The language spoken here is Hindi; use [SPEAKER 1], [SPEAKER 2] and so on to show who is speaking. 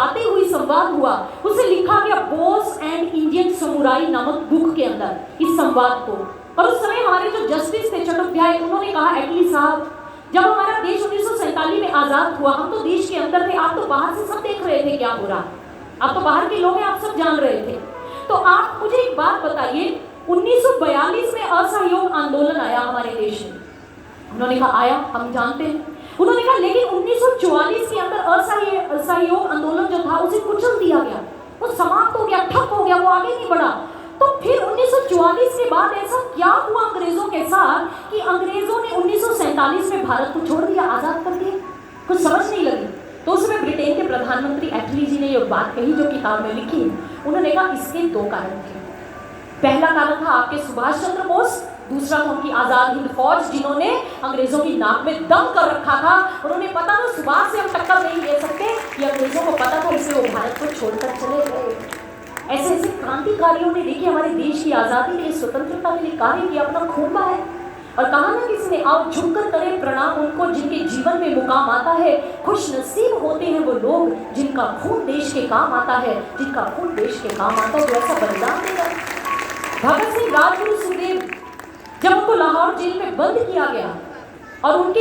[SPEAKER 1] आते हुई संवाद हुआ, उसे लिखा गया बोस एंड इंडियन समुराई नामक बुक के अंदर इस संवाद को। और उस समय हमारे जो जस्टिस थे चट्टोपाध्याय, उन्होंने कहा एटली साहब, जब हमारा देश 1947 में आजाद हुआ, हम तो देश के अंदर थे, आप तो बाहर से सब देख रहे थे क्या हो रहा, आप तो बाहर के लोग हैं, आप सब जान रहे थे। तो आप मुझे एक बात बताइए, 1942 में असहयोग आंदोलन आया हमारे देश में। उन्होंने कहा आया, हम जानते हैं। उन्होंने कहा लेकिन 1944 के अंदर असहयोग आंदोलन जो था उसे कुचल दिया गया, वो समाप्त हो गया, ठप हो गया, वो आगे नहीं बढ़ा। तो फिर 1944 के बाद ऐसा क्या हुआ अंग्रेजों के साथ कि अंग्रेजों ने 1947 में भारत को छोड़ दिया, आजाद कर दिया? कुछ समझ नहीं लगी। तो उसमें ब्रिटेन के प्रधानमंत्री एटली जी ने ये बात कही जो किताब में लिखी। उन्होंने कहा इसके दो कारण थे। पहला कारण था आपके सुभाष चंद्र बोस, दूसरा था उनकी आजाद हिंद फौज, जिन्होंने अंग्रेजों की नाक में दम कर रखा था। उन्होंने पता था सुभाष से हम टक्कर नहीं दे सकते, ये अंग्रेजों को पता था, इसलिए वो भारत को छोड़कर चले गए। ऐसे ऐसे क्रांतिकारियों ने देखिए हमारे देश की आजादी के लिए, स्वतंत्रता के लिए कार्य किया, अपना खून बहाया। और कहा ना किसी ने, आओ झुककर करें प्रणाम उनको जिनके जीवन में मुकाम आता है। खुश नसीब होते हैं वो लोग जिनका खून देश के काम आता है, जिनका खून देश के काम आता है, जो ऐसा बलिदान देगा। भगत सिंह, राजगुरु, सुखदेव, जब उनको लाहौर जेल में बंद किया गया और उनके